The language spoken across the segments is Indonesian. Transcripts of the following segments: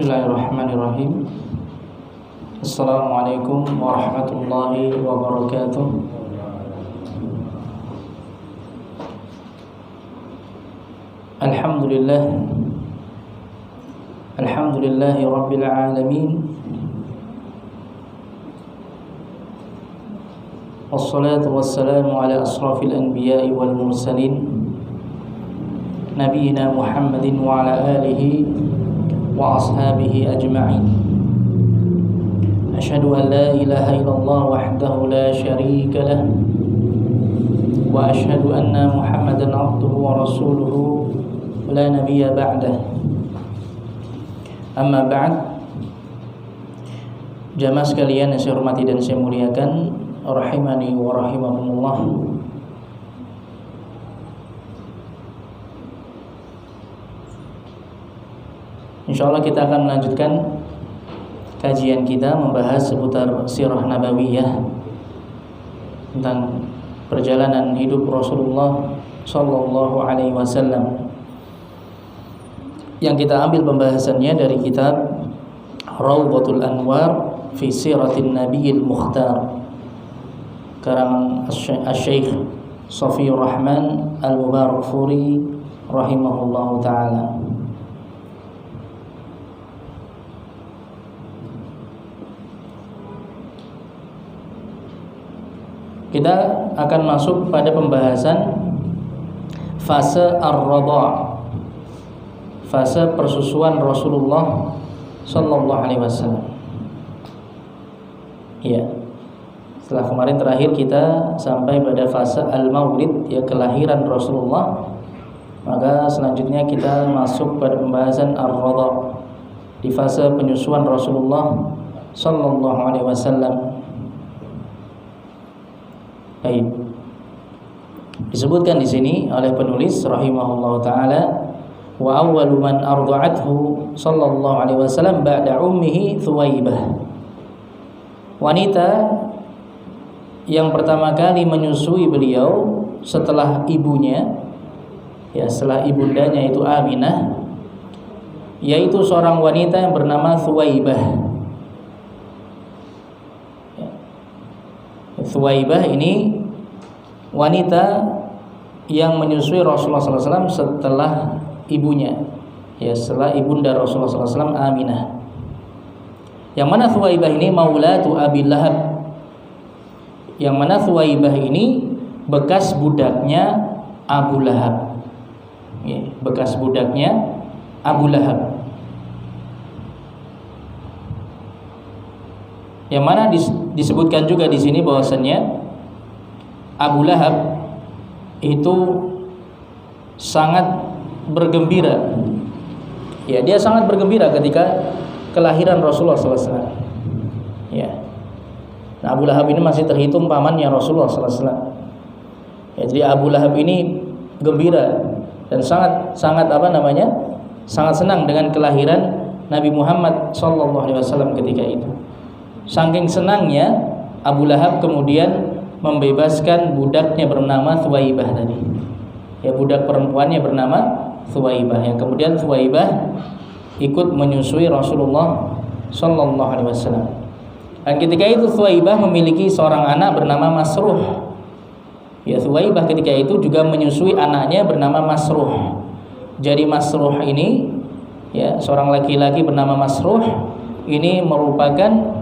Bismillahirrahmanirrahim. Assalamualaikum warahmatullahi wabarakatuh. Alhamdulillah. Alhamdulillahi rabbil alamin. Wassalatu wassalamu ala asrafil anbiya'i wal mursalin Nabiina Muhammadin wa ala alihi wa ashabihi ajma'in. Asyhadu an la ilaha illallah wahdahu la syarika lah wa asyhadu anna Muhammadan abduhu wa rasuluhu la nabiyya ba'dah. Amma ba'd. Jamaah sekalian yang saya hormati dan saya muliakan, rahimani wa rahimakumullah. InsyaAllah kita akan melanjutkan kajian kita membahas seputar sirah nabawiyah, tentang perjalanan hidup Rasulullah Sallallahu Alaihi Wasallam, yang kita ambil pembahasannya dari kitab Rawdatul Anwar fi Siratin Nabiyil Mukhtar, karangan Asy-Syaikh Shafiyur Rahman Al-Mubarakfuri rahimahullahu ta'ala. Kita akan masuk pada pembahasan fase ar-radha', fase persusuan Rasulullah Sallallahu Alaihi Wasallam. Ya, setelah kemarin terakhir kita sampai pada fase al-maulid, ya, kelahiran Rasulullah. Maka selanjutnya kita masuk pada pembahasan ar-radha', di fase penyusuan Rasulullah Sallallahu Alaihi Wasallam. Baik. Disebutkan di sini oleh penulis rahimahullahu taala, wa awwalu man arda'athu sallallahu alaihi wasallam ba'da ummihi Thuwaibah. Wanita yang pertama kali menyusui beliau setelah ibunya, ya, setelah ibundanya itu Aminah, yaitu seorang wanita yang bernama Thuwaibah. Thuwaibah ini wanita yang menyusui Rasulullah SAW setelah ibunya, ya, setelah ibunda Rasulullah SAW Aminah. Yang mana Thuwaibah ini maulatu Abi Lahab, yang mana Thuwaibah ini bekas budaknya Abu Lahab, ya, bekas budaknya Abu Lahab. Yang mana disebutkan juga di sini bahwasannya Abu Lahab itu sangat bergembira. Ya, dia sangat bergembira ketika kelahiran Rasulullah SAW. Ya. Nah, Abu Lahab ini masih terhitung pamannya Rasulullah SAW. Ya, jadi Abu Lahab ini gembira dan sangat sangat senang dengan kelahiran Nabi Muhammad SAW ketika itu. Saking senangnya Abu Lahab kemudian membebaskan budaknya bernama Thuwaibah tadi. Ya, budak perempuannya bernama Thuwaibah, yang kemudian Thuwaibah ikut menyusui Rasulullah Sallallahu Alaihi Wasallam. Dan ketika itu Thuwaibah memiliki seorang anak bernama Masruh. Ya, Thuwaibah ketika itu juga menyusui anaknya bernama Masruh. Jadi Masruh ini, ya, seorang laki-laki bernama Masruh ini merupakan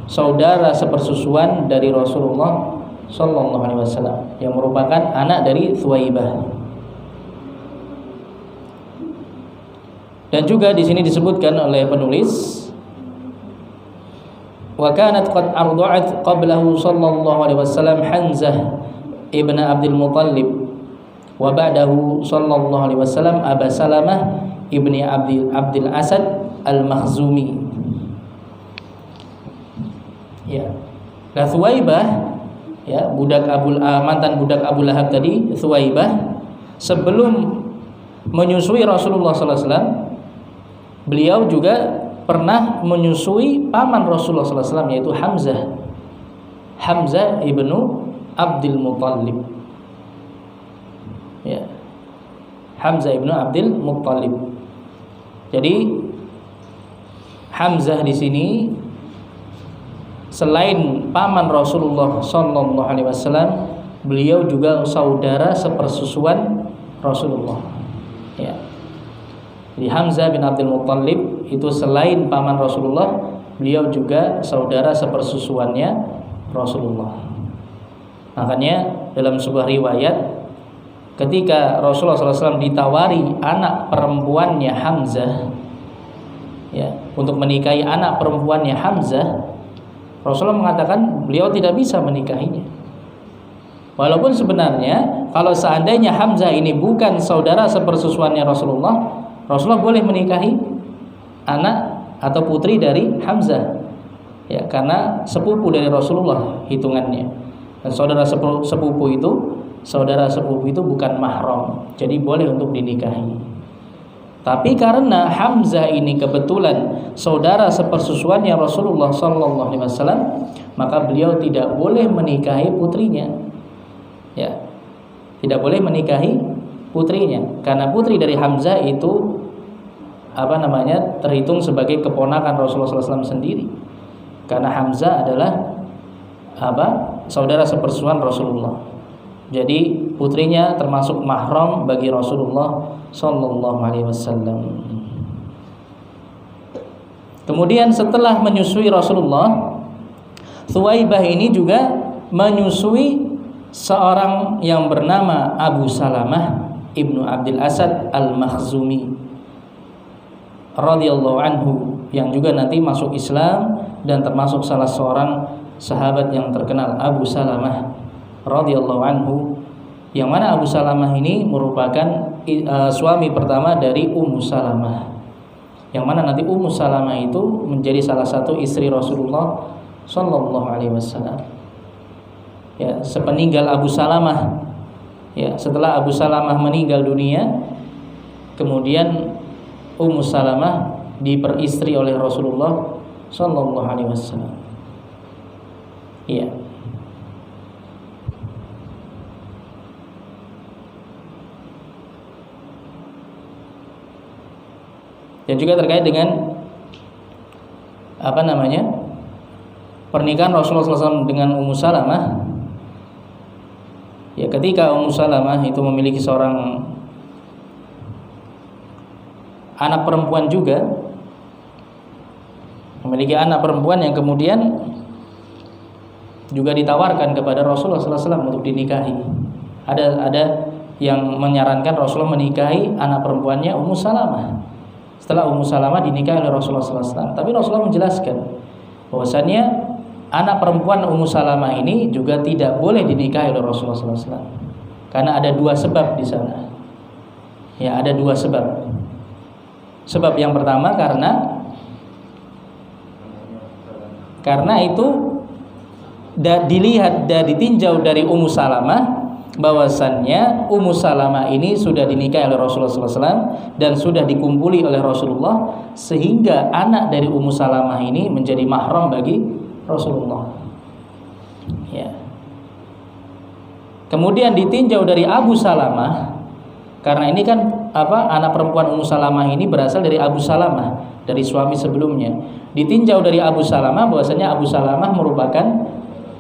saudara sepersusuan dari Rasulullah Sallallahu Alaihi Wasallam, yang merupakan anak dari Thuwaibah. Dan juga di sini disebutkan oleh penulis, wa kanat qad arda'at qablahu Sallallahu Alaihi Wasallam Hamzah ibn Abdul Muttalib, wa ba'dahu Sallallahu Alaihi Wasallam Aba Salamah ibni Abdul Asad al-Makhzumi. Ya. Nah, Thuwaibah, ya, mantan budak Abu Lahab tadi, Thuwaibah, sebelum menyusui Rasulullah SAW, beliau juga pernah menyusui paman Rasulullah SAW, yaitu Hamzah ibnu Abdul Muttalib. Ya, Hamzah ibnu Abdul Muttalib. Jadi Hamzah di sini selain paman Rasulullah sallallahu alaihi wasallam, beliau juga saudara sepersusuan Rasulullah. Ya. Jadi Hamzah bin Abdul Muttalib itu selain paman Rasulullah, beliau juga saudara sepersusuannya Rasulullah. Makanya dalam sebuah riwayat, ketika Rasulullah SAW ditawari anak perempuannya Hamzah, ya, untuk menikahi anak perempuannya Hamzah, Rasulullah mengatakan beliau tidak bisa menikahinya. Walaupun sebenarnya kalau seandainya Hamzah ini bukan saudara sepersusuannya Rasulullah, Rasulullah boleh menikahi anak atau putri dari Hamzah, ya, karena sepupu dari Rasulullah hitungannya. Dan saudara sepupu itu bukan mahram, jadi boleh untuk dinikahi. Tapi karena Hamzah ini kebetulan saudara sepersusuannya Rasulullah sallallahu alaihi wasallam, maka beliau tidak boleh menikahi putrinya. Ya. Tidak boleh menikahi putrinya karena putri dari Hamzah itu terhitung sebagai keponakan Rasulullah sallallahu alaihi wasallam sendiri. Karena Hamzah adalah saudara sepersusuan Rasulullah. Jadi putrinya termasuk mahram bagi Rasulullah sallallahu alaihi wasallam. Kemudian setelah menyusui Rasulullah, Thuwaibah ini juga menyusui seorang yang bernama Abu Salamah ibnu Abdul Asad al-Makhzumi radhiyallahu anhu, yang juga nanti masuk Islam dan termasuk salah seorang sahabat yang terkenal, Abu Salamah radhiyallahu anhu, yang mana Abu Salamah ini merupakan suami pertama dari Ummu Salamah, yang mana nanti Ummu Salamah itu menjadi salah satu istri Rasulullah sallallahu alaihi wasallam. Ya, sepeninggal Abu Salamah, ya, setelah Abu Salamah meninggal dunia, kemudian Ummu Salamah diperistri oleh Rasulullah sallallahu alaihi wasallam. Ya. Dan juga terkait dengan pernikahan Rasulullah SAW dengan Ummu Salamah. Ya, ketika Ummu Salamah itu memiliki seorang anak perempuan juga, memiliki anak perempuan yang kemudian juga ditawarkan kepada Rasulullah SAW untuk dinikahi. Ada yang menyarankan Rasulullah menikahi anak perempuannya Ummu Salamah setelah Ummu Salamah dinikahi oleh Rasulullah SAW. Tapi Rasulullah menjelaskan bahwasannya anak perempuan Ummu Salamah ini juga tidak boleh dinikahi oleh Rasulullah SAW, karena ada dua sebab di sana. Ya, ada dua sebab. Sebab yang pertama karena itu dilihat dan ditinjau dari Ummu Salamah bahwasannya Ummu Salamah ini sudah dinikahi oleh Rasulullah SAW dan sudah dikumpuli oleh Rasulullah, sehingga anak dari Ummu Salamah ini menjadi mahram bagi Rasulullah. Ya. Kemudian ditinjau dari Abu Salamah, karena ini kan anak perempuan Ummu Salamah ini berasal dari Abu Salamah, dari suami sebelumnya. Ditinjau dari Abu Salamah bahwasanya Abu Salamah merupakan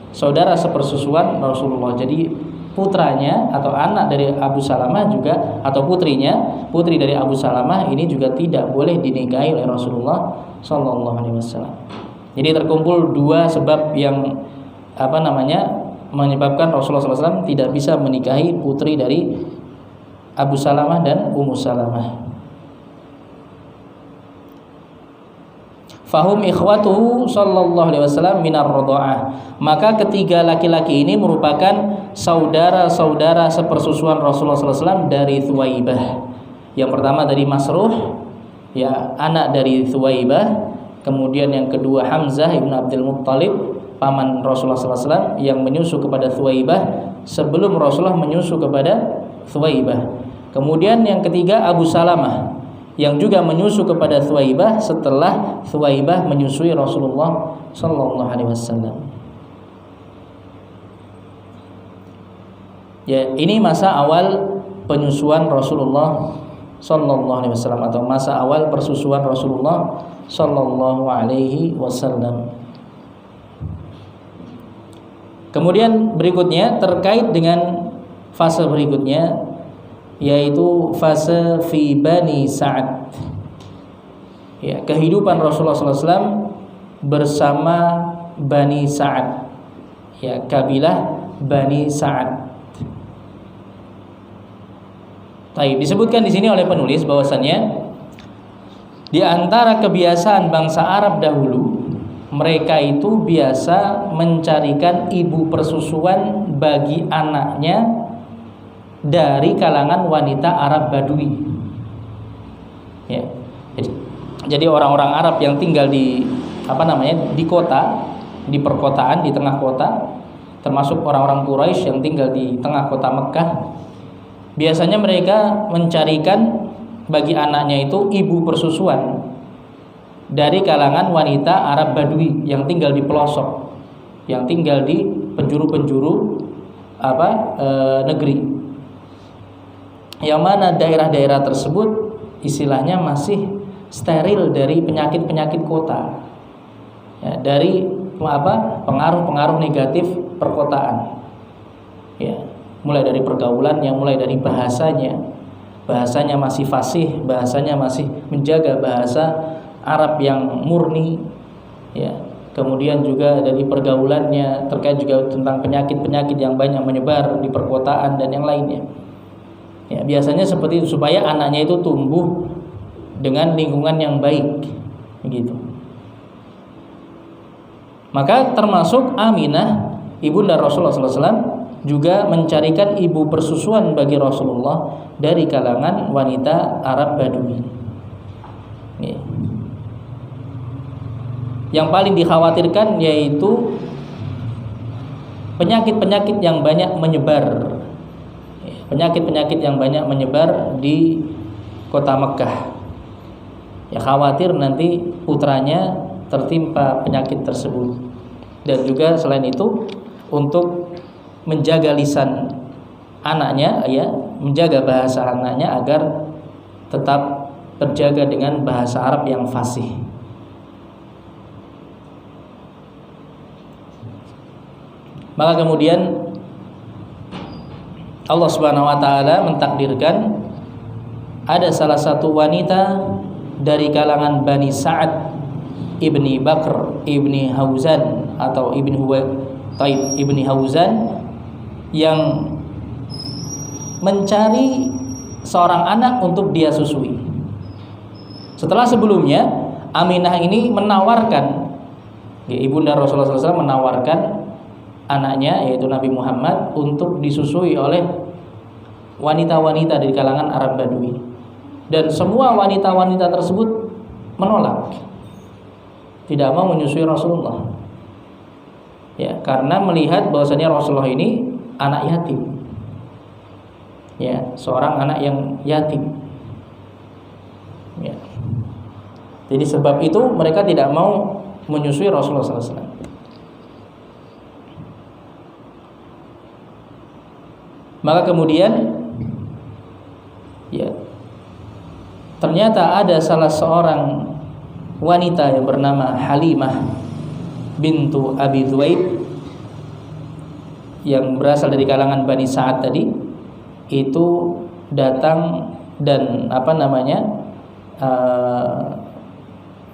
saudara sepersusuan Rasulullah. Jadi putranya atau anak dari Abu Salamah juga, atau putrinya, putri dari Abu Salamah ini juga tidak boleh dinikahi oleh Rasulullah sallallahu alaihi wasallam. Jadi terkumpul dua sebab yang menyebabkan Rasulullah SAW tidak bisa menikahi putri dari Abu Salamah dan Ummu Salamah. Fahum ikhwatuhu sallallahu alaihi wasallam minar radha'ah. Maka ketiga laki-laki ini merupakan saudara-saudara sepersusuan Rasulullah SAW dari Thuwaibah. Yang pertama dari Masruh, ya, anak dari Thuwaibah. Kemudian yang kedua Hamzah ibn Abdul Muttalib, paman Rasulullah SAW yang menyusu kepada Thuwaibah sebelum Rasulullah menyusu kepada Thuwaibah. Kemudian yang ketiga Abu Salamah yang juga menyusu kepada Thuwaibah setelah Thuwaibah menyusui Rasulullah sallallahu alaihi wasallam. Ya, ini masa awal penyusuan Rasulullah sallallahu alaihi wasallam atau masa awal persusuan Rasulullah sallallahu alaihi wasallam. Kemudian berikutnya terkait dengan fase berikutnya, yaitu fase fi Bani Sa'ad. Ya, kehidupan Rasulullah SAW bersama Bani Sa'ad. Ya, kabilah Bani Sa'ad. Baik, disebutkan di sini oleh penulis bahwasannya di antara kebiasaan bangsa Arab dahulu, mereka itu biasa mencarikan ibu persusuan bagi anaknya dari kalangan wanita Arab Badui. Ya. Jadi orang-orang Arab yang tinggal di di kota, di perkotaan, di tengah kota, termasuk orang-orang Quraisy yang tinggal di tengah kota Mekah, biasanya mereka mencarikan bagi anaknya itu ibu persusuan dari kalangan wanita Arab Badui yang tinggal di pelosok, yang tinggal di penjuru-penjuru negeri, yang mana daerah-daerah tersebut istilahnya masih steril dari penyakit-penyakit kota, ya, dari pengaruh-pengaruh negatif perkotaan, ya, mulai dari pergaulannya, mulai dari bahasanya masih fasih, bahasanya masih menjaga bahasa Arab yang murni, ya. Kemudian juga dari pergaulannya terkait juga tentang penyakit-penyakit yang banyak menyebar di perkotaan dan yang lainnya. Ya, biasanya seperti itu supaya anaknya itu tumbuh dengan lingkungan yang baik, begitu. Maka termasuk Aminah ibunda Rasulullah SAW juga mencarikan ibu persusuan bagi Rasulullah dari kalangan wanita Arab Badui. Ya. Yang paling dikhawatirkan yaitu penyakit-penyakit yang banyak menyebar, penyakit-penyakit yang banyak menyebar di kota Mekah. Ya, khawatir nanti putranya tertimpa penyakit tersebut. Dan juga selain itu untuk menjaga lisan anaknya, ya, menjaga bahasa anaknya agar tetap terjaga dengan bahasa Arab yang fasih. Maka kemudian Allah Subhanahu wa taala mentakdirkan ada salah satu wanita dari kalangan Bani Sa'ad ibni Bakr ibni Hauzan atau ibni Hauzan yang mencari seorang anak untuk dia susui. Setelah sebelumnya Aminah ini menawarkan, ibunda Rasulullah SAW menawarkan anaknya yaitu Nabi Muhammad untuk disusui oleh wanita-wanita dari kalangan Arab Badui, dan semua wanita-wanita tersebut menolak, tidak mau menyusui Rasulullah, ya, karena melihat bahwasanya Rasulullah ini anak yatim, ya, seorang anak yang yatim, ya. Jadi sebab itu mereka tidak mau menyusui Rasulullah SAW. Maka kemudian, ya, ternyata ada salah seorang wanita yang bernama Halimah bintu Abi Dhuwaib yang berasal dari kalangan Bani Sa'ad tadi, itu datang dan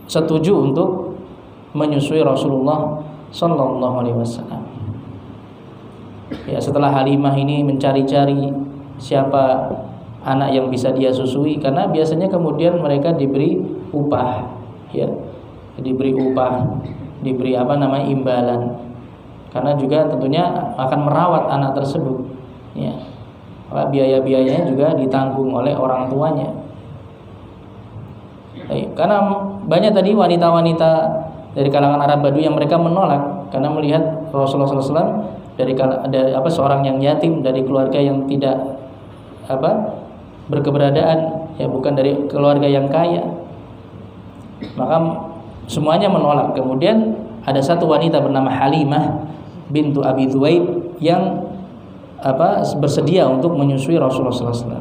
setuju untuk menyusui Rasulullah Sallallahu Alaihi Wasallam. Ya, setelah Halimah ini mencari-cari siapa anak yang bisa dia susui, karena biasanya kemudian mereka diberi upah, ya, diberi imbalan, karena juga tentunya akan merawat anak tersebut, ya. Maka biaya-biayanya juga ditanggung oleh orang tuanya. Karena banyak tadi wanita-wanita dari kalangan Arab Badui yang mereka menolak karena melihat Rasulullah SAW dari seorang yang yatim dari keluarga yang tidak berkeberadaan, ya, bukan dari keluarga yang kaya. Maka semuanya menolak. Kemudian ada satu wanita bernama Halimah bintu Abi Dhuwaib yang bersedia untuk menyusui Rasulullah SAW.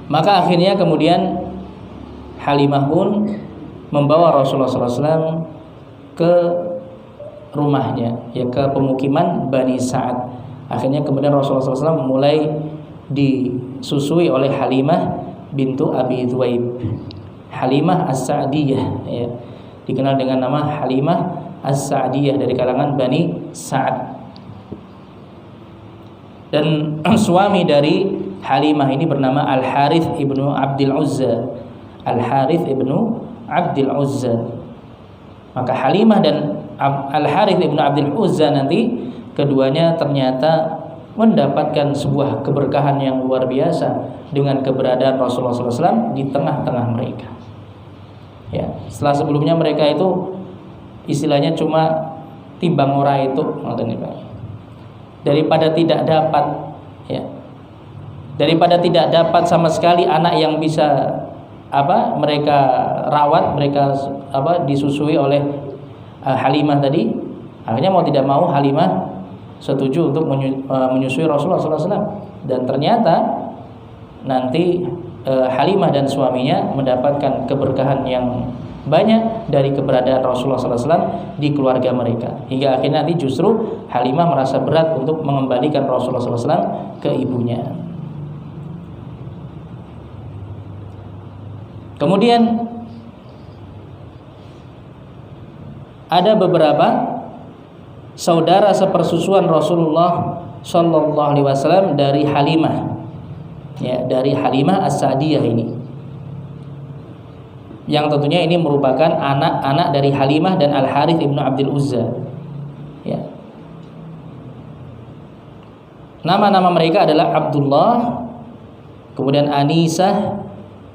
Maka akhirnya kemudian Halimah pun membawa Rasulullah SAW ke rumahnya, ya, ke pemukiman Bani Sa'ad. Akhirnya kemudian Rasulullah SAW mulai disusui oleh Halimah bintu Abi Dhuaib, Halimah As-Sa'diyah, ya, dikenal dengan nama Halimah As-Sa'diyah dari kalangan Bani Sa'ad. Dan suami dari Halimah ini bernama Al-Harith ibnu Abdul Uzza. Al-Harith ibnu Abdul Uzza. Maka Halimah dan Al-Harith ibnu Abdul Uzza nanti keduanya ternyata mendapatkan sebuah keberkahan yang luar biasa dengan keberadaan Rasulullah SAW di tengah-tengah mereka. Ya, setelah sebelumnya mereka itu istilahnya cuma timbang ora itu, daripada tidak dapat, ya, daripada tidak dapat sama sekali anak yang bisa mereka rawat, mereka disusui oleh Halimah tadi. Akhirnya mau tidak mau Halimah setuju untuk menyusui Rasulullah SAW. Dan ternyata nanti Halimah dan suaminya mendapatkan keberkahan yang banyak dari keberadaan Rasulullah SAW di keluarga mereka. Hingga akhirnya nanti justru Halimah merasa berat untuk mengembalikan Rasulullah SAW ke ibunya. Kemudian ada beberapa saudara sepersusuan Rasulullah Shallallahu Alaihi Wasallam dari Halimah, ya, dari Halimah As-Sa'diyah ini, yang tentunya ini merupakan anak-anak dari Halimah dan Al-Harith ibnu Abdul Uzza, ya. Nama-nama mereka adalah Abdullah, kemudian Anisah,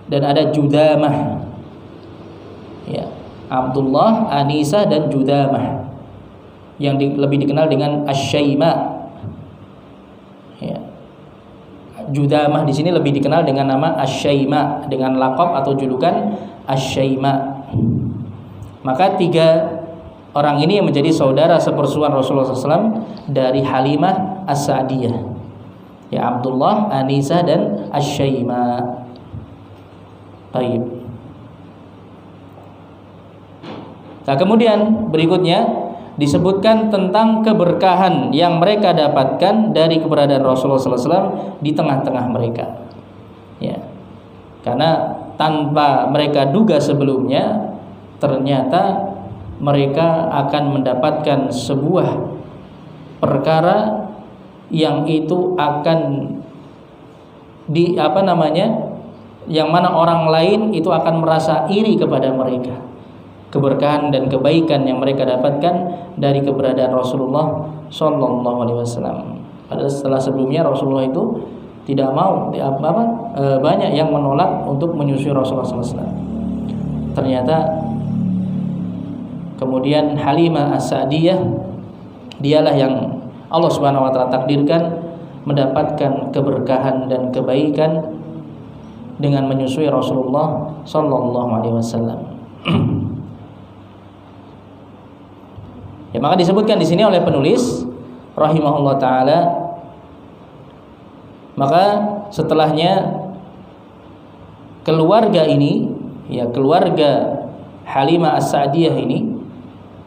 dan ada Judamah, ya. Abdullah, Anisah, dan Judamah, yang lebih dikenal dengan Asy-Syaima, ya. Judamah di sini lebih dikenal dengan nama Asy-Syaima, dengan laqab atau julukan Asy-Syaima. Maka 3 orang ini yang menjadi saudara sepersusuan Rasulullah SAW dari Halimah As-Sa'diyah, ya, Abdullah, Anisah, dan Asy-Syaima. Baik. Nah, kemudian berikutnya disebutkan tentang keberkahan yang mereka dapatkan dari keberadaan Rasulullah SAW di tengah-tengah mereka, ya. Karena tanpa mereka duga sebelumnya, ternyata mereka akan mendapatkan sebuah perkara yang itu akan yang mana orang lain itu akan merasa iri kepada mereka. Keberkahan dan kebaikan yang mereka dapatkan dari keberadaan Rasulullah Shallallahu Alaihi Wasallam. Padahal setelah sebelumnya Rasulullah itu tidak mau, banyak yang menolak untuk menyusui Rasulullah SAW. Ternyata kemudian Halimah As-Sa'diyah, dialah yang Allah Subhanahu Wa Taala takdirkan mendapatkan keberkahan dan kebaikan dengan menyusui Rasulullah Shallallahu Alaihi Wasallam. Ya, maka disebutkan di sini oleh penulis rahimahullah taala, maka setelahnya keluarga ini, ya, keluarga Halimah As-Sa'diyah ini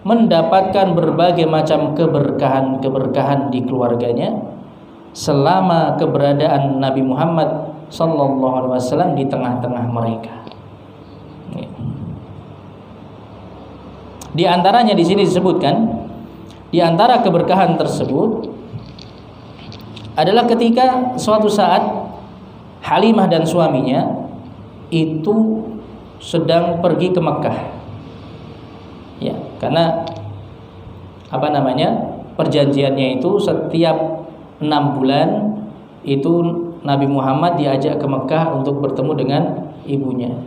mendapatkan berbagai macam keberkahan di keluarganya selama keberadaan Nabi Muhammad sallallahu alaihi wasallam di tengah-tengah mereka. Di antaranya di sini disebutkan, di antara keberkahan tersebut adalah ketika suatu saat Halimah dan suaminya itu sedang pergi ke Mekah, ya, karena perjanjiannya itu setiap 6 bulan itu Nabi Muhammad diajak ke Mekah untuk bertemu dengan ibunya,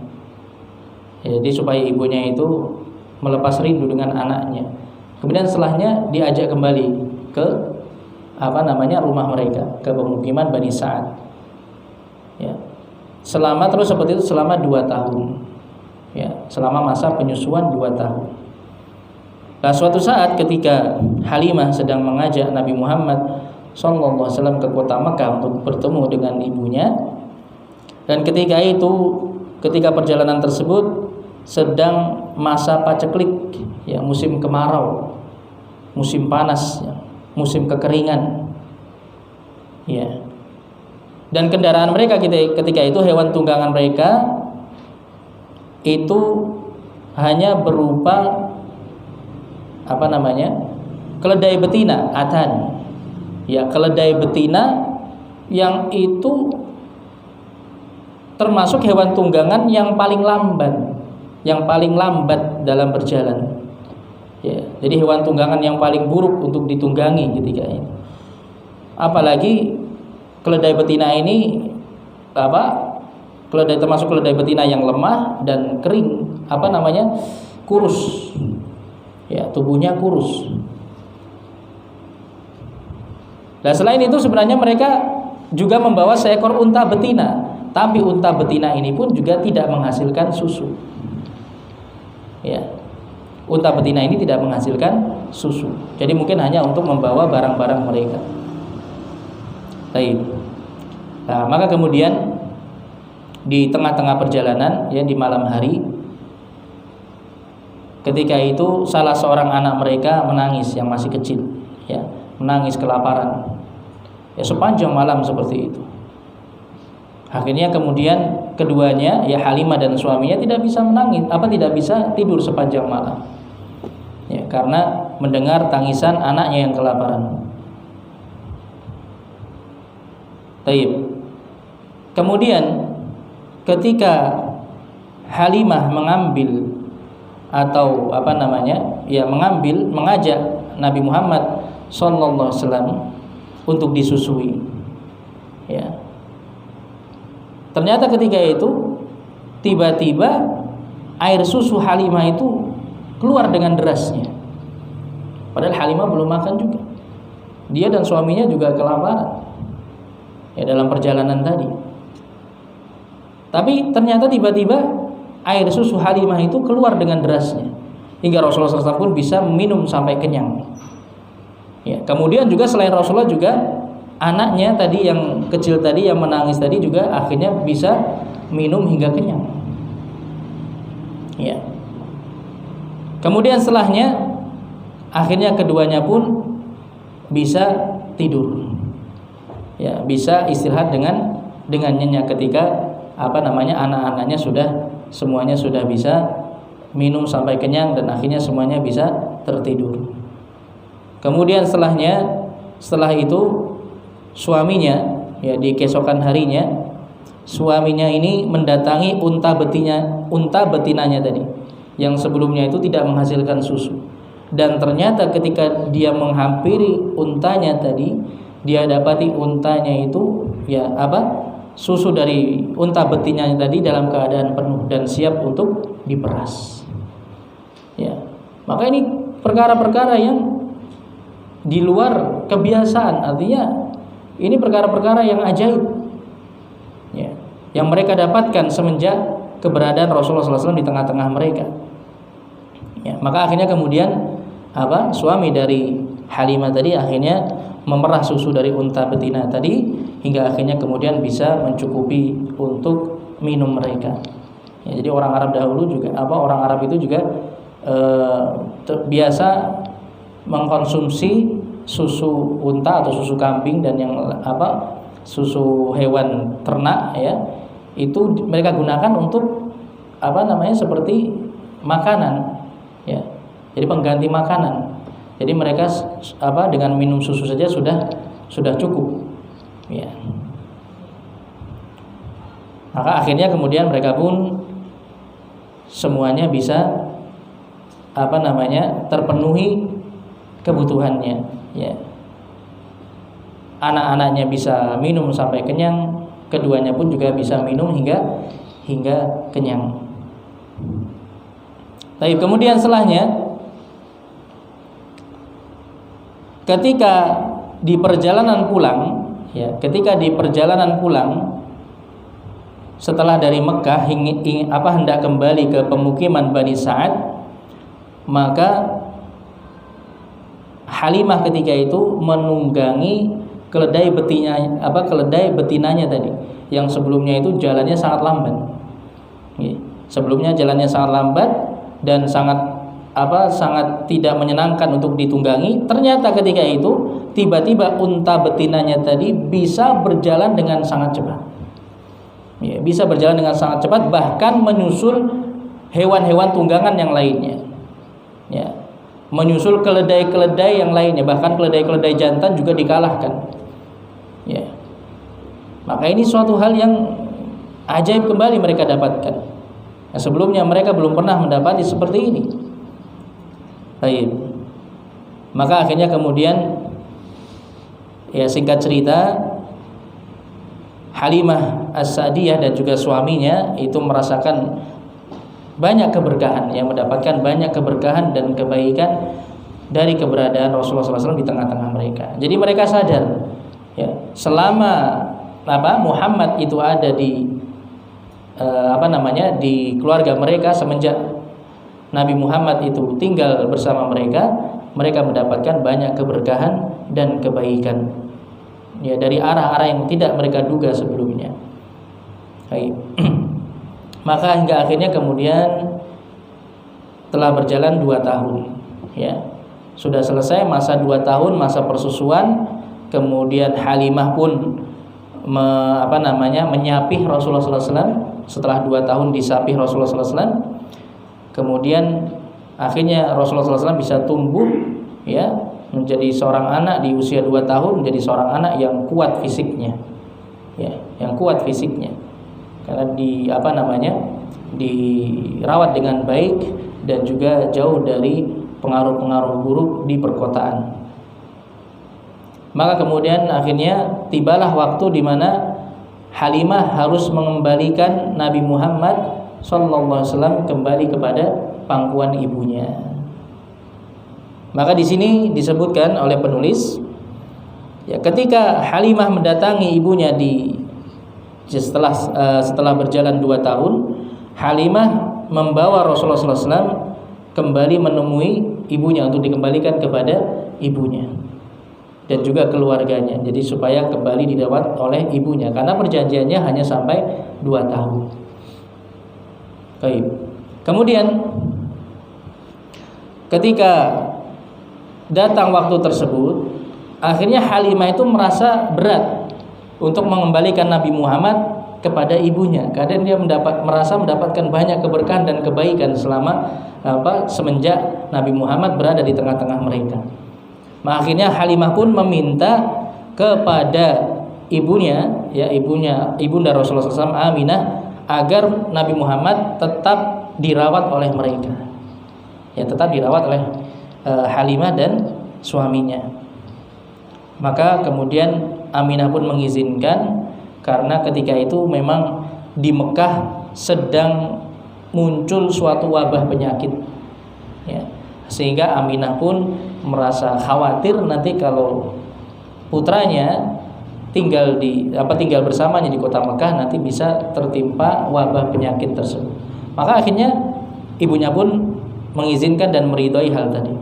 jadi supaya ibunya itu melepas rindu dengan anaknya. Kemudian setelahnya diajak kembali ke rumah mereka, ke pemukiman Bani Sa'ad. Ya. Selama terus seperti itu selama 2 tahun. Ya, selama masa penyusuan 2 tahun. Nah, suatu saat ketika Halimah sedang mengajak Nabi Muhammad sallallahu alaihi wasallam ke kota Mekah untuk bertemu dengan ibunya, Dan ketika perjalanan tersebut sedang masa paceklik, ya, musim kemarau, musim panas, ya, musim kekeringan, ya. Dan kendaraan mereka ketika itu, hewan tunggangan mereka itu hanya berupa keledai betina, atan, ya, keledai betina yang itu termasuk hewan tunggangan yang paling lambat dalam berjalan. Ya, jadi hewan tunggangan yang paling buruk untuk ditunggangi ketika itu. Apalagi keledai betina ini termasuk keledai betina yang lemah dan kering, kurus. Ya, tubuhnya kurus. Dan selain itu sebenarnya mereka juga membawa seekor unta betina. Tapi unta betina ini pun juga tidak menghasilkan susu. Ya, unta betina ini tidak menghasilkan susu. Jadi mungkin hanya untuk membawa barang-barang mereka. Baik. Nah, maka kemudian di tengah-tengah perjalanan, ya, di malam hari, ketika itu salah seorang anak mereka menangis, yang masih kecil, ya, menangis kelaparan. Ya, sepanjang malam seperti itu. Akhirnya kemudian keduanya, ya, Halimah dan suaminya tidak bisa tidur sepanjang malam. Ya, karena mendengar tangisan anaknya yang kelaparan. Taib. Kemudian ketika Halimah mengajak Nabi Muhammad sallallahu alaihi wasallam untuk disusui. Ya. Ternyata ketika itu tiba-tiba air susu Halimah itu keluar dengan derasnya. Padahal Halimah belum makan juga. Dia dan suaminya juga kelaparan, ya, dalam perjalanan tadi. Tapi ternyata tiba-tiba air susu Halimah itu keluar dengan derasnya, hingga Rasulullah SAW pun bisa minum sampai kenyang. Ya, kemudian juga selain Rasulullah juga anaknya tadi yang kecil tadi yang menangis tadi juga akhirnya bisa minum hingga kenyang. Ya. Kemudian setelahnya akhirnya keduanya pun bisa tidur. Ya, bisa istirahat dengan nyenyak ketika anak-anaknya semuanya sudah bisa minum sampai kenyang dan akhirnya semuanya bisa tertidur. Kemudian setelah itu suaminya, ya, di keesokan harinya suaminya ini mendatangi unta betinanya tadi yang sebelumnya itu tidak menghasilkan susu. Dan ternyata ketika dia menghampiri untanya tadi, dia dapati untanya itu, ya, susu dari unta betinanya tadi dalam keadaan penuh dan siap untuk diperas. Ya. Maka ini perkara-perkara yang di luar kebiasaan, artinya ini perkara-perkara yang ajaib, ya, yang mereka dapatkan semenjak keberadaan Rasulullah SAW di tengah-tengah mereka. Ya, maka akhirnya kemudian suami dari Halimah tadi akhirnya memerah susu dari unta betina tadi hingga akhirnya kemudian bisa mencukupi untuk minum mereka. Ya, jadi orang Arab dahulu juga orang Arab itu juga biasa mengkonsumsi susu unta atau susu kambing dan yang susu hewan ternak, ya, itu mereka gunakan untuk seperti makanan, ya, jadi pengganti makanan. Jadi mereka dengan minum susu saja sudah cukup, ya. Maka akhirnya kemudian mereka pun semuanya bisa terpenuhi kebutuhannya, ya. Anak-anaknya bisa minum sampai kenyang, keduanya pun juga bisa minum hingga kenyang. Tapi kemudian setelahnya ketika di perjalanan pulang setelah dari Mekah hendak kembali ke pemukiman Bani Sa'ad, maka Halimah ketika itu menunggangi keledai betinanya tadi yang sebelumnya itu jalannya sangat lambat. Sebelumnya jalannya sangat lambat dan sangat tidak menyenangkan untuk ditunggangi. Ternyata ketika itu tiba-tiba unta betinanya tadi bisa berjalan dengan sangat cepat. Bisa berjalan dengan sangat cepat, bahkan menyusul hewan-hewan tunggangan yang lainnya. Menyusul keledai-keledai yang lainnya, bahkan keledai-keledai jantan juga dikalahkan. Maka ini suatu hal yang ajaib kembali mereka dapatkan. Sebelumnya mereka belum pernah mendapati seperti ini. Baik. Maka akhirnya kemudian singkat cerita, Halimah As-Sa'diyah dan juga suaminya itu merasakan banyak keberkahan, yang mendapatkan banyak keberkahan dan kebaikan dari keberadaan Rasulullah SAW di tengah-tengah mereka. Jadi mereka sadar, selama Muhammad itu ada di di keluarga mereka, semenjak Nabi Muhammad itu tinggal bersama mereka, mereka mendapatkan banyak keberkahan dan kebaikan dari arah-arah yang tidak mereka duga sebelumnya. Maka hingga akhirnya kemudian telah berjalan 2 tahun. Sudah selesai masa 2 tahun, masa persusuan. Kemudian Halimah pun menyapih Rasulullah SAW. Setelah 2 tahun disapih Rasulullah SAW, kemudian akhirnya Rasulullah SAW bisa tumbuh menjadi seorang anak di usia 2 tahun, menjadi seorang anak yang kuat fisiknya, yang kuat fisiknya, karena dirawat dengan baik dan juga jauh dari pengaruh-pengaruh buruk di perkotaan. Maka kemudian akhirnya tibalah waktu di mana Halimah harus mengembalikan Nabi Muhammad SAW kembali kepada pangkuan ibunya. Maka di sini disebutkan oleh penulis, ketika Halimah mendatangi ibunya setelah berjalan 2 tahun, Halimah membawa Rasulullah SAW kembali menemui ibunya untuk dikembalikan kepada ibunya dan juga keluarganya. Jadi supaya kembali dirawat oleh ibunya, karena perjanjiannya hanya sampai 2 tahun. Baik. Kemudian ketika datang waktu tersebut, akhirnya Halimah itu merasa berat untuk mengembalikan Nabi Muhammad kepada ibunya, karena dia merasa mendapatkan banyak keberkahan dan kebaikan semenjak Nabi Muhammad berada di tengah-tengah mereka. Maka akhirnya Halimah pun meminta kepada ibunda Rasulullah SAW, Aminah, agar Nabi Muhammad tetap dirawat oleh mereka, tetap dirawat oleh Halimah dan suaminya. Maka kemudian Aminah pun mengizinkan, karena ketika itu memang di Mekah sedang muncul suatu wabah penyakit, sehingga Aminah pun merasa khawatir nanti kalau putranya tinggal bersamanya di kota Mekah nanti bisa tertimpa wabah penyakit tersebut. Maka akhirnya ibunya pun mengizinkan dan meridhoi hal tadi,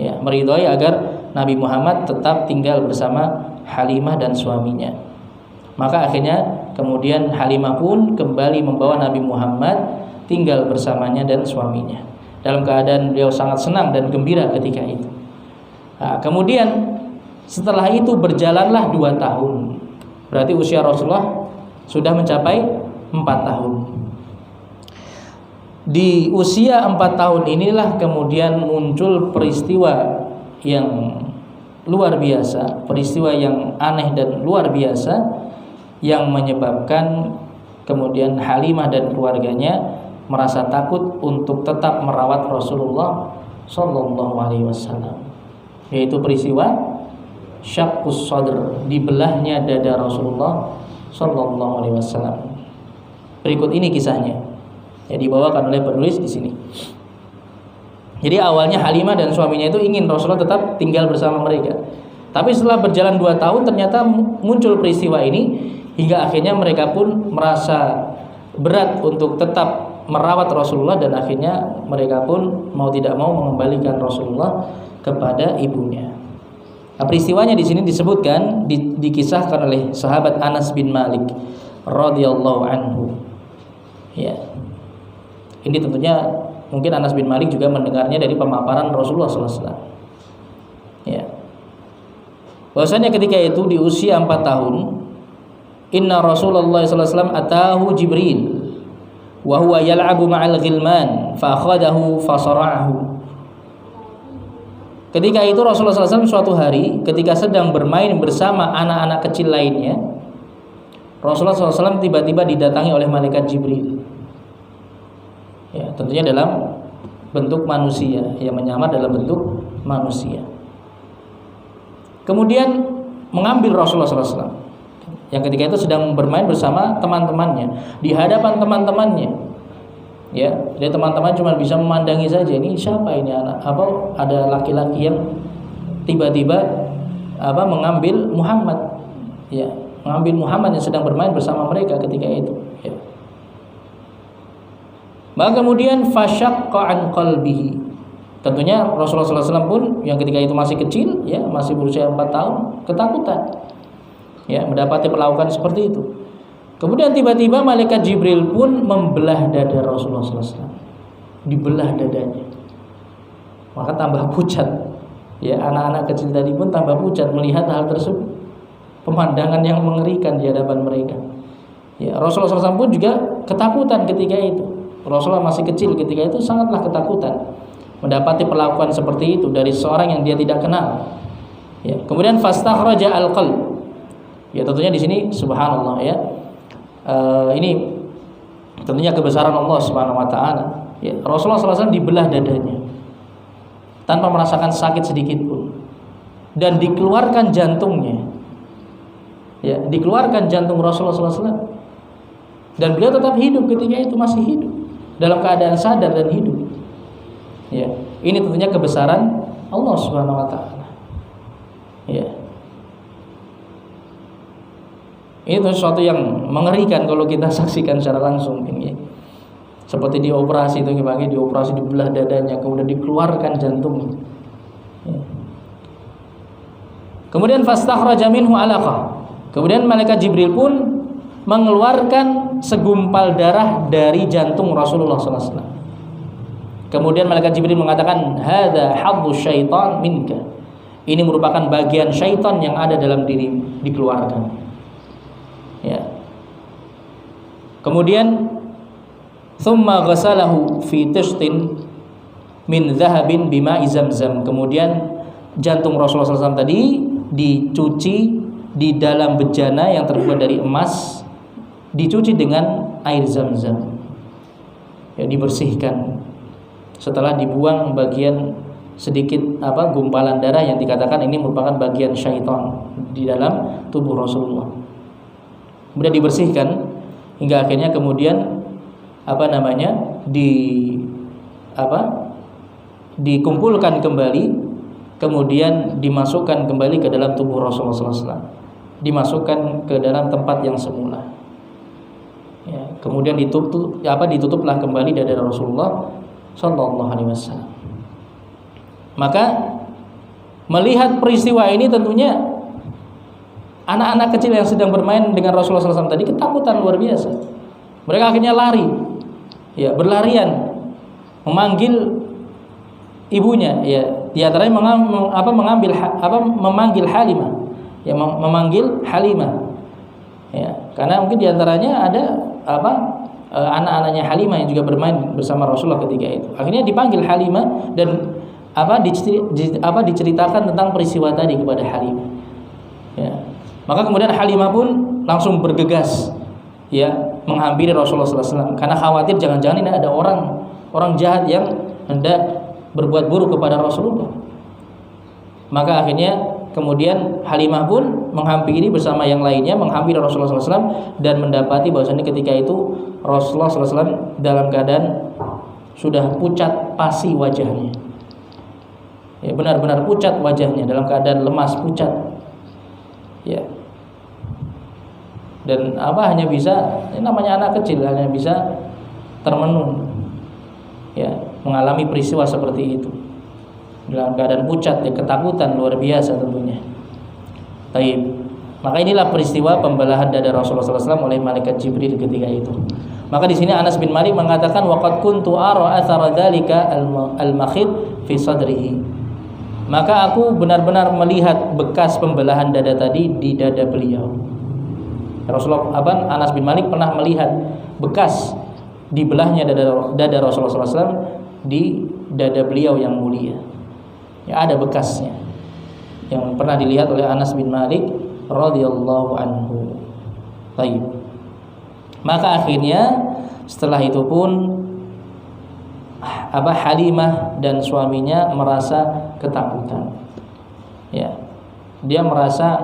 meridhoi agar Nabi Muhammad tetap tinggal bersama Halimah dan suaminya. Maka akhirnya kemudian Halimah pun kembali membawa Nabi Muhammad tinggal bersamanya dan suaminya, dalam keadaan beliau sangat senang dan gembira ketika itu. Kemudian setelah itu berjalanlah 2 tahun. Berarti usia Rasulullah sudah mencapai 4 tahun. Di usia 4 tahun inilah kemudian muncul peristiwa yang luar biasa, peristiwa yang aneh dan luar biasa, yang menyebabkan kemudian Halimah dan keluarganya merasa takut untuk tetap merawat Rasulullah Sallallahu Alaihi Wasallam, yaitu peristiwa syaqqus sadr, dibelahnya dada Rasulullah Sallallahu Alaihi Wasallam. Berikut ini kisahnya, dibawakan oleh penulis di sini. Jadi awalnya Halimah dan suaminya itu ingin Rasulullah tetap tinggal bersama mereka, tapi setelah berjalan 2 tahun ternyata muncul peristiwa ini, hingga akhirnya mereka pun merasa berat untuk tetap merawat Rasulullah, dan akhirnya mereka pun mau tidak mau mengembalikan Rasulullah kepada ibunya. Nah, peristiwanya di sini disebutkan, dikisahkan oleh sahabat Anas bin Malik radhiyallahu anhu. Ya. Ini tentunya mungkin Anas bin Malik juga mendengarnya dari pemaparan Rasulullah SAW. Ya. Bahwasanya ketika itu di usia 4 tahun, inna Rasulullah SAW atahu Jibril wa huwa yal'abu ma'al ghilman fa akhadahu fa sara'ahu. Ketika itu Rasulullah SAW suatu hari ketika sedang bermain bersama anak-anak kecil lainnya, Rasulullah SAW tiba-tiba didatangi oleh malaikat Jibril. Ya, tentunya dalam bentuk manusia, yang menyamar dalam bentuk manusia. Kemudian mengambil Rasulullah SAW, yang ketika itu sedang bermain bersama teman-temannya, di hadapan teman-temannya. Ya, jadi teman-teman cuma bisa memandangi saja, ini siapa ini anak? Apa ada laki-laki yang tiba-tiba mengambil Muhammad? Ya, mengambil Muhammad yang sedang bermain bersama mereka ketika itu. Ya. Maka kemudian fasyaqqa an qalbihi. Tentunya Rasulullah SAW pun yang ketika itu masih kecil, ya, masih berusia 4 tahun, ketakutan. Ya, mendapati perlakuan seperti itu. Kemudian tiba-tiba malaikat Jibril pun membelah dada Rasulullah SAW. Dibelah dadanya. Maka tambah pucat. Ya, anak-anak kecil tadi pun tambah pucat melihat hal tersebut. Pemandangan yang mengerikan di hadapan mereka. Ya, Rasulullah SAW pun juga ketakutan ketika itu. Rasulullah masih kecil ketika itu, sangatlah ketakutan mendapati perlakuan seperti itu dari seorang yang dia tidak kenal. Ya, kemudian fastakhraja al-qalb. Ya, tentunya di sini subhanallah, ya. Ini tentunya kebesaran Allah Subhanahu wa taala. Ya, Rasulullah SAW dibelah dadanya tanpa merasakan sakit sedikit pun. Dan dikeluarkan jantungnya. Ya, dikeluarkan jantung Rasulullah SAW. Dan beliau tetap hidup ketika itu, masih hidup dalam keadaan sadar dan hidup. Ya, ini tentunya kebesaran Allah Subhanahu wa taala. Ya. Ini sesuatu yang mengerikan kalau kita saksikan secara langsung ini. Seperti dioperasi itu dioperasi dibelah dadanya, kemudian dikeluarkan jantungnya. Ya. Kemudian fastakhraja minhu alaqah. Kemudian malaikat Jibril pun mengeluarkan segumpal darah dari jantung Rasulullah SAW. Kemudian malaikat Jibril mengatakan, "Hadza hadzu syaitan minka." Ini merupakan bagian syaitan yang ada dalam diri, dikeluarkan. Ya. Kemudian thumma ghasalahu fi tishtin min dhahabin bima'i zamzam. Kemudian jantung Rasulullah SAW tadi dicuci di dalam bejana yang terbuat dari emas, dicuci dengan air zam-zam. Ya, dibersihkan. Setelah dibuang bagian sedikit gumpalan darah yang dikatakan ini merupakan bagian syaitan di dalam tubuh Rasulullah. Kemudian dibersihkan hingga akhirnya kemudian dikumpulkan kembali, kemudian dimasukkan kembali ke dalam tubuh Rasulullah SAW, dimasukkan ke dalam tempat yang semula. Ya, kemudian ditutuplah kembali dada Rasulullah Sallallahu Alaihi Wasallam. Maka melihat peristiwa ini tentunya anak-anak kecil yang sedang bermain dengan Rasulullah SAW tadi ketakutan luar biasa. Mereka akhirnya lari, ya, berlarian memanggil ibunya, ya, di antaranya memanggil Halimah, ya, memanggil Halimah, ya, karena mungkin di antaranya ada anak-anaknya Halimah yang juga bermain bersama Rasulullah ketika itu. Akhirnya dipanggil Halimah dan diceritakan tentang peristiwa tadi kepada Halimah. Ya. Maka kemudian Halimah pun langsung bergegas, ya, menghampiri Rasulullah SAW karena khawatir jangan-jangan ini ada orang jahat yang hendak berbuat buruk kepada Rasulullah. Maka akhirnya kemudian Halimah pun menghampiri bersama yang lainnya, menghampiri Rasulullah SAW dan mendapati bahwasanya ketika itu Rasulullah SAW dalam keadaan sudah pucat pasi wajahnya. Ya, benar-benar pucat wajahnya, dalam keadaan lemas, pucat. Ya. Dan hanya bisa, ini namanya anak kecil, hanya bisa termenung, ya, mengalami peristiwa seperti itu dalam keadaan pucat, ya, ketakutan luar biasa tentunya. Taib. Maka inilah peristiwa pembelahan dada Rasulullah SAW oleh malaikat Jibril ketika itu. Maka di sini Anas bin Malik mengatakan waqad kuntu ara athara dzalika al-makhid fi sadrihi. Maka aku benar-benar melihat bekas pembelahan dada tadi di dada beliau. Anas bin Malik pernah melihat bekas dibelahnya dada Rasulullah SAW di dada beliau yang mulia. Ya, ada bekasnya yang pernah dilihat oleh Anas bin Malik radhiyallahu anhu. Baik. Maka akhirnya setelah itu pun Halimah dan suaminya merasa ketakutan. Ya. Dia merasa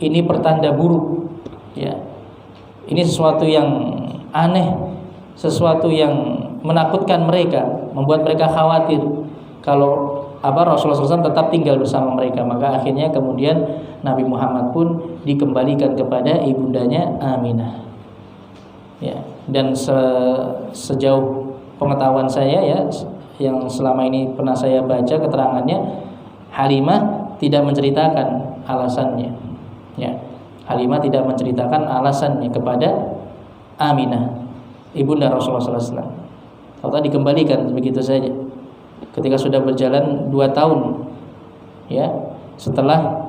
ini pertanda buruk. Ya. Ini sesuatu yang aneh, sesuatu yang menakutkan mereka, membuat mereka khawatir kalau Rasulullah SAW tetap tinggal bersama mereka. Maka akhirnya kemudian Nabi Muhammad pun dikembalikan kepada ibundanya Aminah. Ya, dan sejauh pengetahuan saya ya, yang selama ini pernah saya baca keterangannya, Halimah tidak menceritakan alasannya. Ya, Halimah tidak menceritakan alasannya kepada Aminah, ibunda Rasulullah SAW. Atau dikembalikan begitu saja. Ketika sudah berjalan 2 tahun, ya, setelah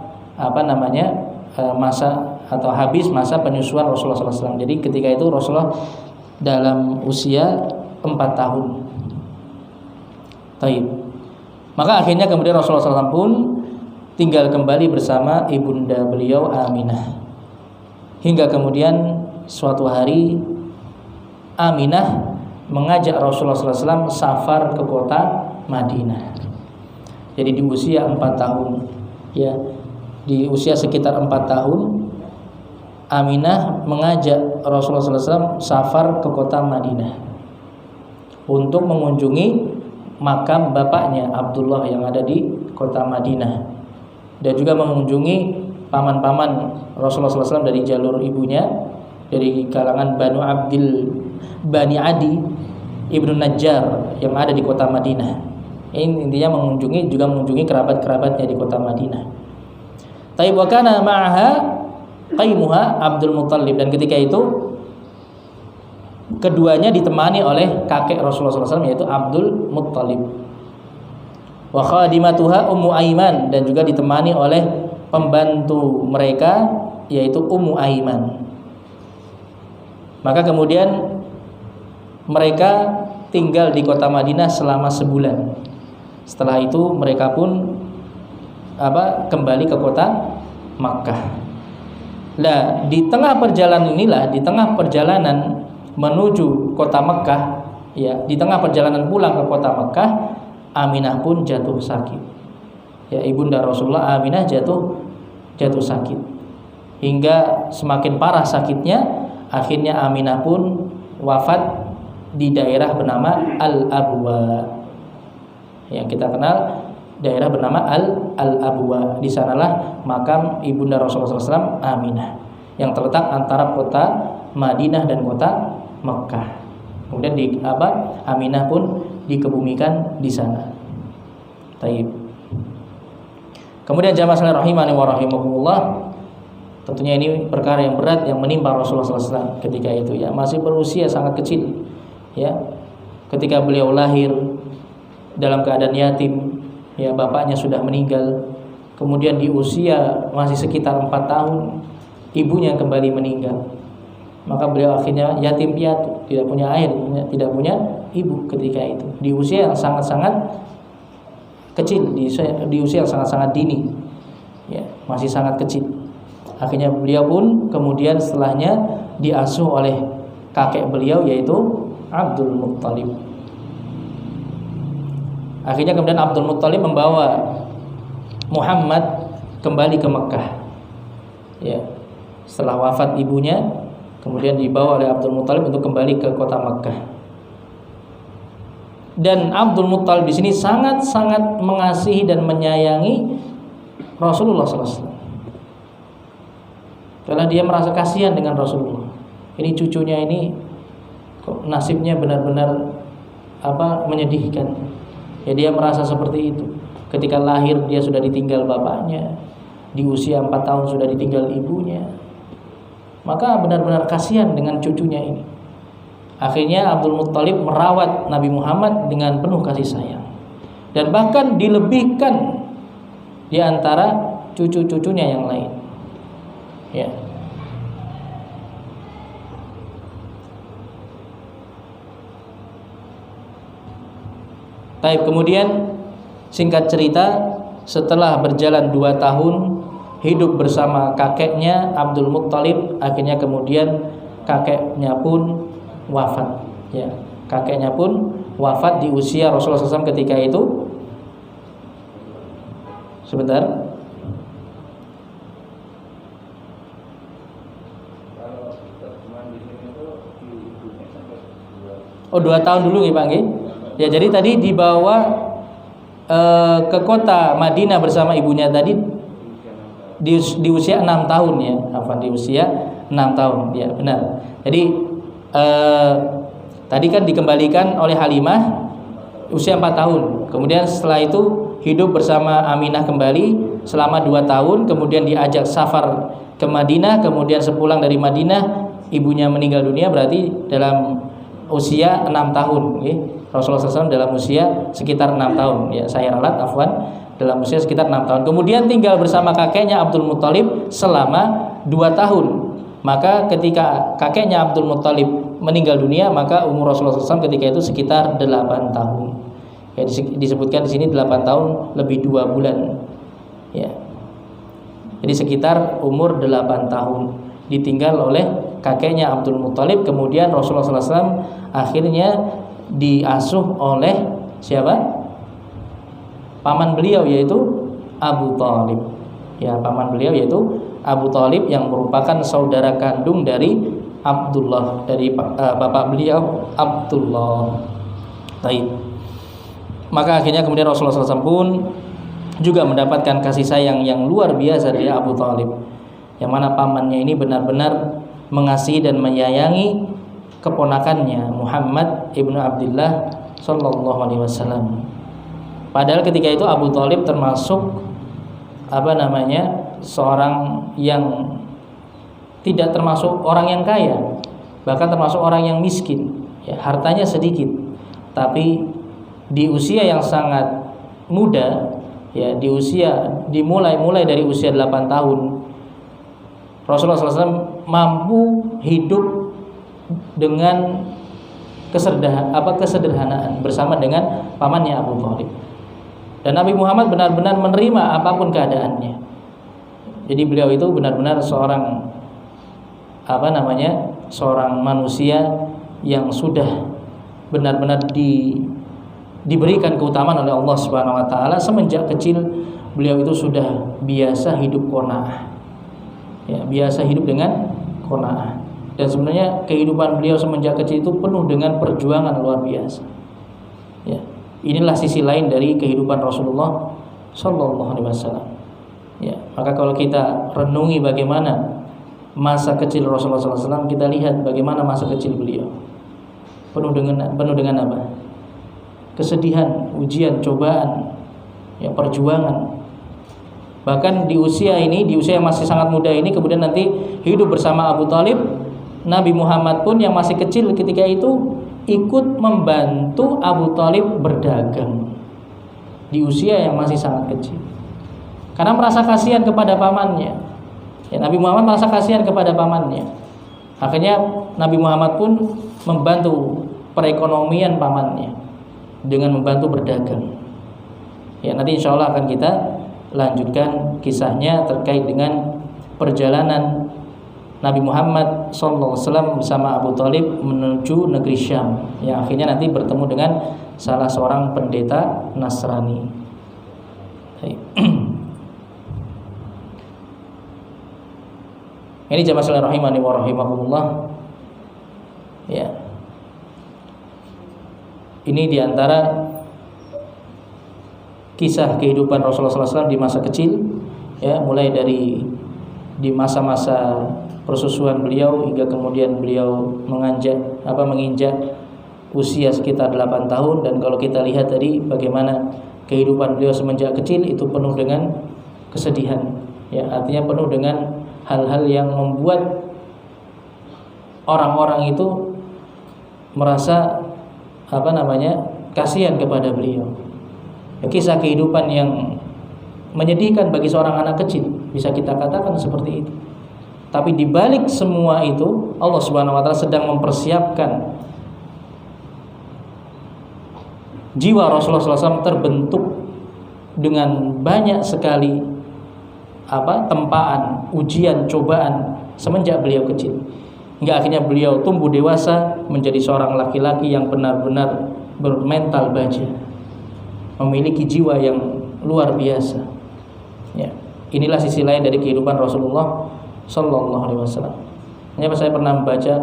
masa atau habis masa penyusuan Rasulullah SAW. Jadi ketika itu Rasulullah dalam usia 4 tahun. Taib. Maka akhirnya kemudian Rasulullah SAW pun tinggal kembali bersama ibunda beliau Aminah. Hingga kemudian suatu hari Aminah mengajak Rasulullah SAW safar ke kota Madinah. Jadi di usia 4 tahun, ya, di usia sekitar 4 tahun, Aminah mengajak Rasulullah SAW safar ke kota Madinah untuk mengunjungi makam bapaknya Abdullah yang ada di kota Madinah, dan juga mengunjungi paman-paman Rasulullah SAW dari jalur ibunya, dari kalangan Bani Adi Ibnu Najjar yang ada di kota Madinah. Ini intinya mengunjungi kerabat-kerabatnya di kota Madinah. Taib wa kana ma'aha qaimuha Abdul Muttalib, dan ketika itu keduanya ditemani oleh kakek Rasulullah SAW yaitu Abdul Muttalib. Wa khadimatuha Ummu Aiman, dan juga ditemani oleh pembantu mereka yaitu Ummu Aiman. Maka kemudian mereka tinggal di kota Madinah selama sebulan. Setelah itu mereka pun kembali ke kota Makkah. Nah, di tengah perjalanan menuju kota Makkah, ya, di tengah perjalanan pulang ke kota Makkah, Aminah pun jatuh sakit. Ya, ibunda Rasulullah Aminah jatuh sakit. Hingga semakin parah sakitnya, akhirnya Aminah pun wafat di daerah bernama Al-Abwa. Yang kita kenal daerah bernama Al-Abwa. Di sanalah makam ibunda Rasulullah SAW Aminah, yang terletak antara kota Madinah dan kota Mekkah. Kemudian Aminah pun dikebumikan di sana. Taib. Kemudian jamaah sekalian rahimani wa rahimakumullah, tentunya ini perkara yang berat yang menimpa Rasulullah SAW ketika itu, ya, masih berusia sangat kecil, ya, ketika beliau lahir dalam keadaan yatim, ya, bapaknya sudah meninggal. Kemudian di usia masih sekitar 4 tahun ibunya kembali meninggal. Maka beliau akhirnya yatim piatu, tidak punya ayah, tidak punya ibu ketika itu, di usia yang sangat-sangat kecil, di usia yang sangat-sangat dini, ya, masih sangat kecil. Akhirnya beliau pun kemudian setelahnya diasuh oleh kakek beliau yaitu Abdul Muttalib. Akhirnya kemudian Abdul Muttalib membawa Muhammad kembali ke Mekkah. Ya, setelah wafat ibunya, kemudian dibawa oleh Abdul Muttalib untuk kembali ke kota Mekkah. Dan Abdul Muttalib di sini sangat-sangat mengasihi dan menyayangi Rasulullah SAW. Karena dia merasa kasihan dengan Rasulullah. Ini cucunya ini kok nasibnya benar-benar menyedihkan. Ya, dia merasa seperti itu. Ketika lahir dia sudah ditinggal bapaknya. di usia 4 tahun sudah ditinggal ibunya. Maka benar-benar kasihan dengan cucunya ini. Akhirnya Abdul Muttalib merawat Nabi Muhammad dengan penuh kasih sayang, dan bahkan dilebihkan di antara cucu-cucunya yang lain. Ya. Taib, kemudian singkat cerita, setelah berjalan 2 tahun hidup bersama kakeknya Abdul Muttalib, akhirnya kemudian kakeknya pun wafat. Ya, kakeknya pun wafat di usia Rasulullah SAW ketika itu. Sebentar. Oh, 2 tahun dulu nih Pak nggih. Ya, jadi tadi dibawa ke kota Madinah bersama ibunya tadi di usia 6 tahun ya. Di usia 6 tahun. Ya, benar. Jadi tadi kan dikembalikan oleh Halimah usia 4 tahun. Kemudian setelah itu hidup bersama Aminah kembali selama 2 tahun, kemudian diajak safar ke Madinah, kemudian sepulang dari Madinah ibunya meninggal dunia, berarti dalam usia 6 tahun ya. Rasulullah SAW dalam usia sekitar 6 tahun ya, saya ralat afwan, dalam usia sekitar 6 tahun. Kemudian tinggal bersama kakeknya Abdul Muttalib selama 2 tahun. Maka ketika kakeknya Abdul Muttalib meninggal dunia, maka umur Rasulullah SAW ketika itu sekitar 8 tahun. Ya, disebutkan di sini 8 tahun lebih 2 bulan. Ya. Jadi sekitar umur 8 tahun ditinggal oleh kakeknya Abdul Muttalib. Kemudian Rasulullah SAW akhirnya diasuh oleh siapa? Paman beliau, yaitu Abu Thalib. Ya, paman beliau yaitu Abu Thalib yang merupakan saudara kandung dari Abdullah, dari bapak beliau Abdullah. Baik. Maka akhirnya kemudian Rasulullah SAW pun juga mendapatkan kasih sayang yang luar biasa dari Abu Thalib, yang mana pamannya ini benar-benar mengasihi dan menyayangi keponakannya Muhammad ibnu Abdullah sallallahu alaihi wasallam. Padahal ketika itu Abu Thalib termasuk seorang yang tidak termasuk orang yang kaya, bahkan termasuk orang yang miskin. Ya, hartanya sedikit, tapi di usia yang sangat muda, ya, dimulai dari usia 8 tahun, Rasulullah SAW mampu hidup dengan kesederhanaan bersama dengan pamannya Abu Thalib. Dan Nabi Muhammad benar-benar menerima apapun keadaannya. Jadi beliau itu benar-benar seorang seorang manusia yang sudah benar-benar diberikan keutamaan oleh Allah Subhanahu wa taala. Semenjak kecil beliau itu sudah biasa hidup qanaah. Ya, biasa hidup dengan qanaah. Dan sebenarnya kehidupan beliau semenjak kecil itu penuh dengan perjuangan luar biasa. Ya, inilah sisi lain dari kehidupan Rasulullah sallallahu alaihi wasallam. Ya, maka kalau kita renungi bagaimana masa kecil Rasulullah SAW, kita lihat bagaimana masa kecil beliau penuh dengan apa? Kesedihan, ujian, cobaan, ya, perjuangan. Bahkan di usia yang masih sangat muda ini, kemudian nanti hidup bersama Abu Thalib, Nabi Muhammad pun yang masih kecil ketika itu ikut membantu Abu Thalib berdagang di usia yang masih sangat kecil, karena merasa kasihan kepada pamannya. Ya, Nabi Muhammad merasa kasihan kepada pamannya. Akhirnya Nabi Muhammad pun membantu perekonomian pamannya dengan membantu berdagang. Ya, nanti insya Allah akan kita lanjutkan kisahnya terkait dengan perjalanan Nabi Muhammad SAW bersama Abu Thalib menuju negeri Syam, yang akhirnya nanti bertemu dengan salah seorang pendeta Nasrani. Ini jamaah sekalian rahimani wa rahimakumullah. Ya. Ini diantara kisah kehidupan Rasulullah SAW di masa kecil, ya, mulai dari di masa-masa persusuan beliau hingga kemudian beliau menginjak usia sekitar 8 tahun. Dan kalau kita lihat tadi bagaimana kehidupan beliau semenjak kecil itu penuh dengan kesedihan, Ya, artinya penuh dengan hal-hal yang membuat orang-orang itu merasa kasihan kepada beliau. Kisah kehidupan yang menyedihkan bagi seorang anak kecil, bisa kita katakan seperti itu. Tapi di balik semua itu, Allah Subhanahu wa taala sedang mempersiapkan jiwa Rasulullah SAW terbentuk dengan banyak sekali tempaan, ujian, cobaan semenjak beliau kecil. Hingga akhirnya beliau tumbuh dewasa menjadi seorang laki-laki yang benar-benar bermental baja, memiliki jiwa yang luar biasa. Ya, inilah sisi lain dari kehidupan Rasulullah Sallallahu Alaihi Wasallam. Saya pernah membaca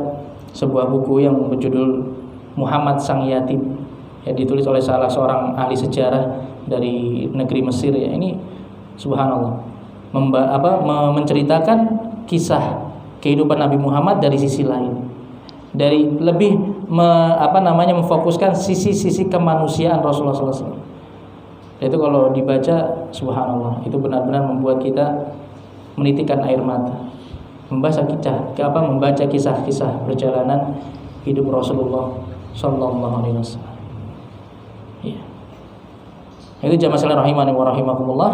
sebuah buku yang berjudul Muhammad Sang Yatim, ya, ditulis oleh salah seorang ahli sejarah dari negeri Mesir. Ya, ini subhanallah menceritakan kisah kehidupan Nabi Muhammad dari sisi lain, dari lebih memfokuskan sisi-sisi kemanusiaan Rasulullah SAW. Itu kalau dibaca subhanallah, itu benar-benar membuat kita menitikkan air mata, membaca kisah-kisah perjalanan hidup Rasulullah Sallallahu Alaihi Wasallam. Ya. Itu jamaah sekalian rahimani wa rahimakumullah.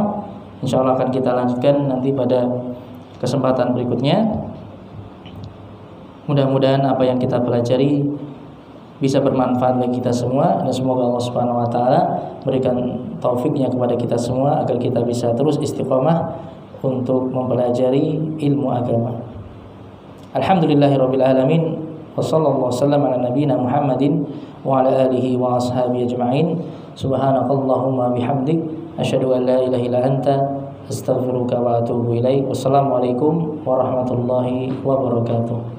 Insyaallah akan kita lanjutkan nanti pada kesempatan berikutnya. Mudah-mudahan apa yang kita pelajari bisa bermanfaat bagi kita semua, dan semoga Allah Subhanahu wa taala berikan taufiknya kepada kita semua agar kita bisa terus istiqamah untuk mempelajari ilmu agama. Alhamdulillahirabbil alamin, wa sallallahu wasallam ala nabiyyina Muhammadin wa ala alihi wa ashabihi ajma'in. Subhanakallahumma bihamdik asyhadu an la ilaha illa anta astaghfiruka wa atubu ilaik. Wassalamualaikum warahmatullahi wabarakatuh.